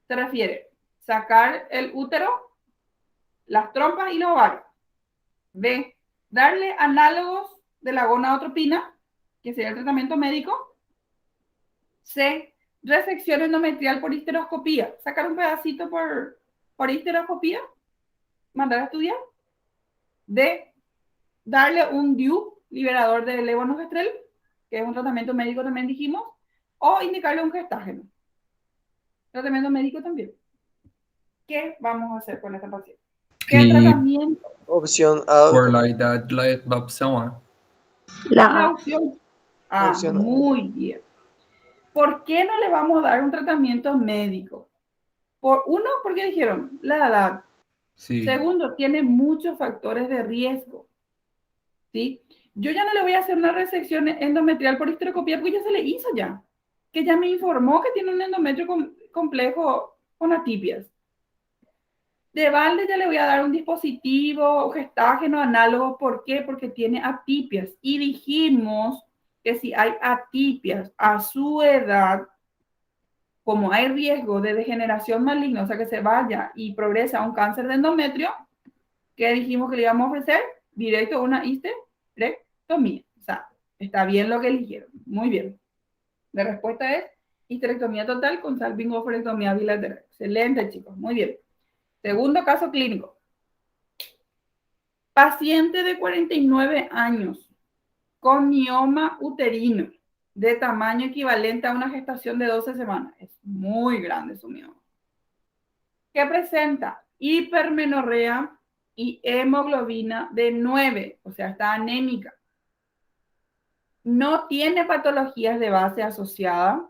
Se refiere sacar el útero, las trompas y los ovarios. B, darle análogos de la gonadotropina, que sería el tratamiento médico. C, resección endometrial por histeroscopía. Sacar un pedacito por histeroscopía, mandar a estudiar. D, darle un DIU, liberador de levonorgestrel, que es un tratamiento médico también dijimos, o indicarle un gestágeno. Tratamiento médico también. ¿Qué vamos a hacer con esta paciente? ¿Qué tratamiento? Opción A. Por la edad, la opción A. La opción A. Opción A. Muy bien. ¿Por qué no le vamos a dar un tratamiento médico? Uno, porque dijeron la edad. Sí. Segundo, tiene muchos factores de riesgo. ¿Sí? Yo ya no le voy a hacer una resección endometrial por histeroscopía porque ya se le hizo ya. Que ya me informó que tiene un endometrio complejo con atipias. De balde ya le voy a dar un dispositivo o gestágeno análogo. ¿Por qué? Porque tiene atipias. Y dijimos que si hay atipias a su edad, como hay riesgo de degeneración maligna, o sea, que se vaya y progrese a un cáncer de endometrio, ¿qué dijimos que le íbamos a ofrecer? Directo a una histerectomía. O sea, está bien lo que eligieron. Muy bien. La respuesta es histerectomía total con salpingo-oforectomía bilateral. Excelente, chicos. Muy bien. Segundo caso clínico. Paciente de 49 años con mioma uterino de tamaño equivalente a una gestación de 12 semanas. Es muy grande su mioma. ¿Qué presenta? Hipermenorrea y hemoglobina de 9, o sea, está anémica. No tiene patologías de base asociada.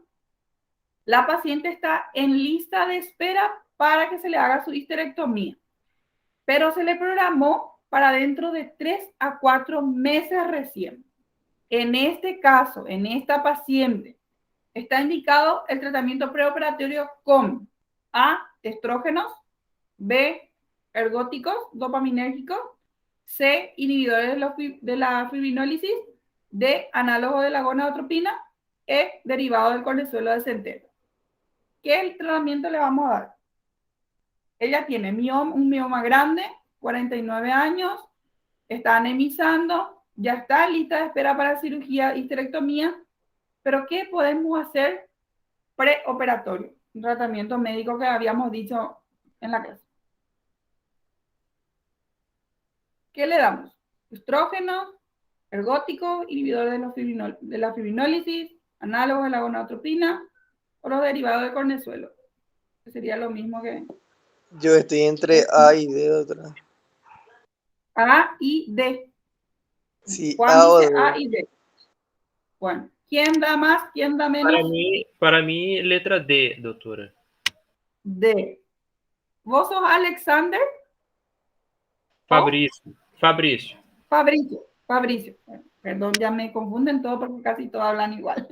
La paciente está en lista de espera para que se le haga su histerectomía, pero se le programó para dentro de 3 a 4 meses recién. En este caso, en esta paciente, está indicado el tratamiento preoperatorio con A, estrógenos, B, ergóticos, dopaminérgicos, C, inhibidores de la fibrinólisis, D, análogo de la gonadotropina, E, derivado del cortisol de centeno. ¿Qué tratamiento le vamos a dar? Ella tiene un mioma grande, 49 años, está anemizando, ya está lista de espera para cirugía histerectomía, pero ¿qué podemos hacer preoperatorio? Un tratamiento médico que habíamos dicho en la clase. ¿Qué le damos? Estrógeno, ergótico, inhibidor de la fibrinólisis, análogos de la gonadotropina o los derivados de cornezuelo. Que sería lo mismo que Yo estoy entre A y D, doctora. A y D. Sí, Juan A o dice D. A y D. Bueno, ¿quién da más? ¿Quién da menos? Para mí, letra D, doutora. D. ¿Vos sos Alexander? Fabrício. Fabrício. Fabricio. Perdón, ya me confunden todo porque casi todos hablan igual.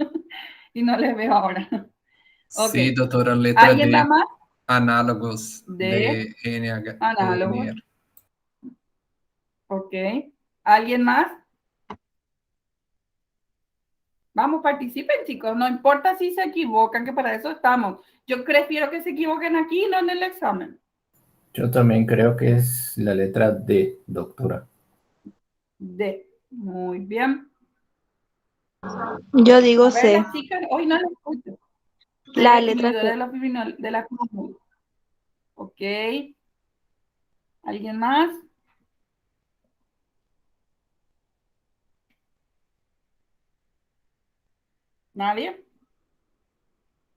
Y no les veo ahora. Sí, Ok. doctora, letra ¿Alguien da D, más? análogos D. de NH. Análogos. Ok. ¿Alguien más? Vamos, participen, chicos. No importa si se equivocan, que para eso estamos. Yo prefiero que se equivoquen aquí, no en el examen. Yo también creo que es la letra D, doctora. D. Muy bien. Yo digo A ver, C. las chicas, hoy no las escucho. La D, letra inhibidor C. de la fibrinol. Ok. ¿Alguien más? ¿Nadie?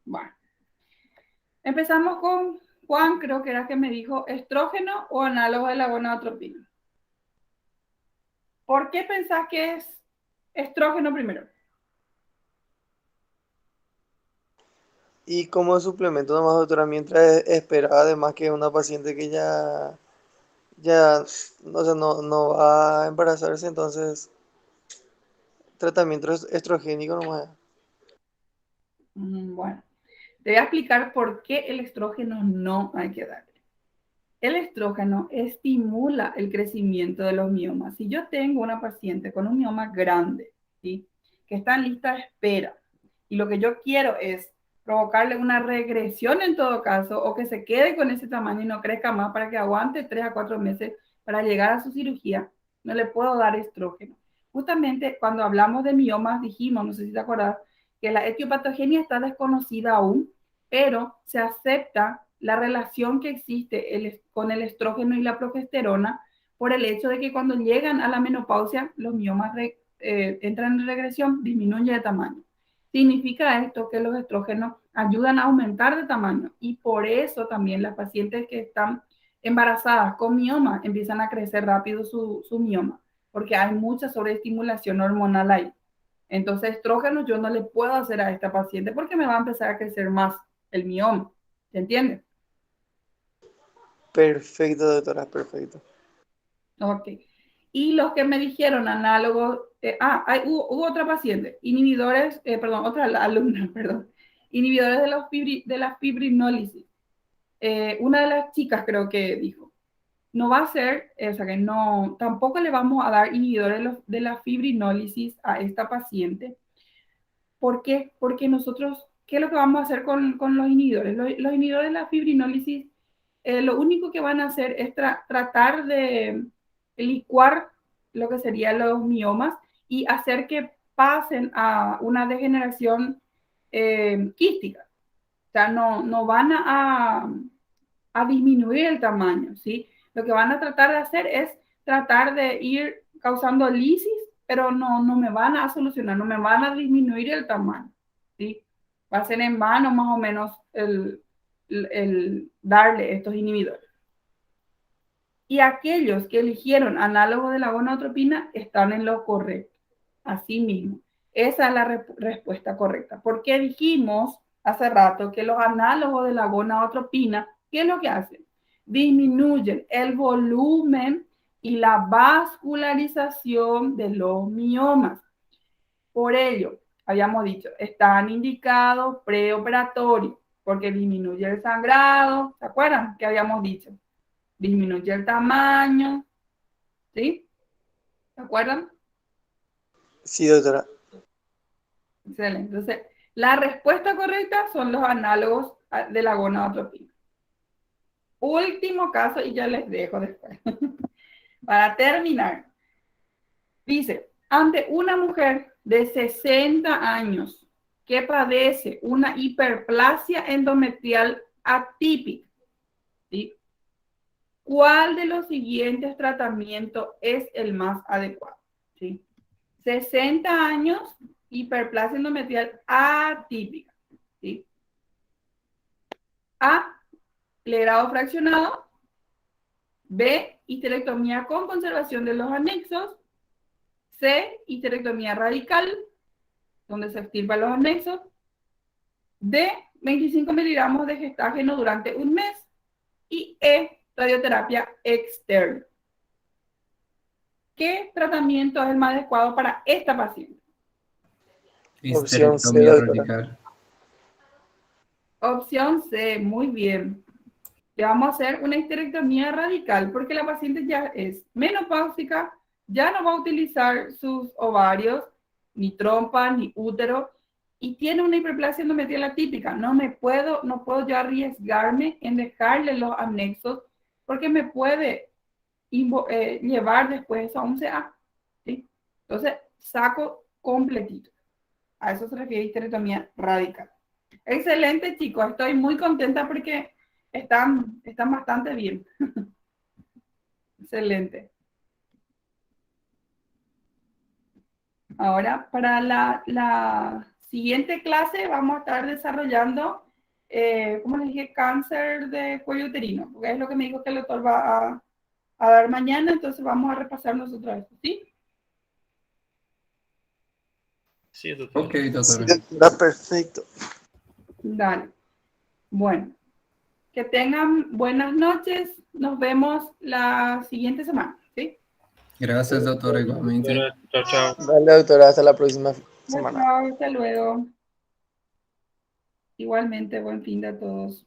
Bueno. Empezamos con Juan, creo que era que me dijo estrógeno o análogo de la gonadotropina. ¿Por qué pensás que es estrógeno primero? Y como suplemento nomás, doctora, mientras espera, además que es una paciente que ya o sea, no va a embarazarse, entonces tratamiento estrogénico nomás. Bueno, te voy a explicar por qué el estrógeno no hay que darle. El estrógeno estimula el crecimiento de los miomas. Si yo tengo una paciente con un mioma grande, ¿sí?, que está en lista de espera, y lo que yo quiero es provocarle una regresión en todo caso, o que se quede con ese tamaño y no crezca más para que aguante 3 a 4 meses para llegar a su cirugía, no le puedo dar estrógeno. Justamente cuando hablamos de miomas dijimos, no sé si te acuerdas, que la etiopatogenia está desconocida aún, pero se acepta la relación que existe con el estrógeno y la progesterona por el hecho de que cuando llegan a la menopausia, los miomas entran en regresión, disminuyen de tamaño. Significa esto que los estrógenos ayudan a aumentar de tamaño y por eso también las pacientes que están embarazadas con mioma empiezan a crecer rápido su mioma, porque hay mucha sobreestimulación hormonal ahí. Entonces, estrógenos yo no le puedo hacer a esta paciente porque me va a empezar a crecer más el mioma. ¿Se entiende? Perfecto, doctora, perfecto. Ok. Y los que me dijeron análogos, hubo otra paciente, otra alumna, inhibidores de la fibrinólisis. Una de las chicas creo que dijo, no va a ser, o sea que no, tampoco le vamos a dar inhibidores de la fibrinólisis a esta paciente. ¿Por qué? Porque nosotros, ¿qué es lo que vamos a hacer con los inhibidores? Los inhibidores de la fibrinólisis, lo único que van a hacer es tratar de licuar lo que serían los miomas y hacer que pasen a una degeneración quística. O sea, no van a disminuir el tamaño, ¿sí? Lo que van a tratar de hacer es tratar de ir causando lisis, pero no me van a solucionar, no me van a disminuir el tamaño, ¿sí? Va a ser en vano más o menos el darle estos inhibidores. Y aquellos que eligieron análogo de la gonadotropina están en lo correcto. Así mismo. Esa es la respuesta correcta. Porque dijimos hace rato que los análogos de la gonadotropina, ¿qué es lo que hacen? Disminuyen el volumen y la vascularización de los miomas. Por ello, habíamos dicho, están indicados preoperatorios. porque disminuye el sangrado, ¿se acuerdan? Que habíamos dicho. Disminuye el tamaño, ¿sí? ¿Se acuerdan? Sí, doctora. Excelente. Entonces, la respuesta correcta son los análogos de la gonadotropina. Último caso, y ya les dejo después. Para terminar, dice, ante una mujer de 60 años que padece una hiperplasia endometrial atípica, ¿sí? ¿Cuál de los siguientes tratamientos es el más adecuado? ¿Sí? 60 años, hiperplasia endometrial atípica, ¿sí? A, clerado fraccionado. B, histerectomía con conservación de los anexos. C, histerectomía radical, donde se extirpan los anexos. D, 25 miligramos de gestágeno durante un mes. Y E, radioterapia externa. ¿Qué tratamiento es el más adecuado para esta paciente? Opción C, Histerectomía doctora. radical. Opción C, muy bien. Le vamos a hacer una histerectomía radical porque la paciente ya es menopáusica, ya no va a utilizar sus ovarios, ni trompa, ni útero, y tiene una hiperplasia endometrial atípica. No puedo yo arriesgarme en dejarle los anexos porque me puede llevar después a un CA, ¿sí? Entonces, saco completito. A eso se refiere histerectomía radical. Excelente, chicos. Estoy muy contenta porque están bastante bien. Excelente. Ahora, para la siguiente clase vamos a estar desarrollando, como les dije, cáncer de cuello uterino, porque es lo que me dijo que el doctor va a dar mañana, entonces vamos a repasar nosotros esto, ¿sí? Sí, doctora. Ok, Sí, doctora. doctora, perfecto. Dale. Bueno, que tengan buenas noches. Nos vemos la siguiente semana, ¿sí? Gracias, doctora, igualmente. Doctora, chao, chao. Vale, doctora, hasta la próxima semana. Chao, hasta luego. Igualmente, buen fin de a todos.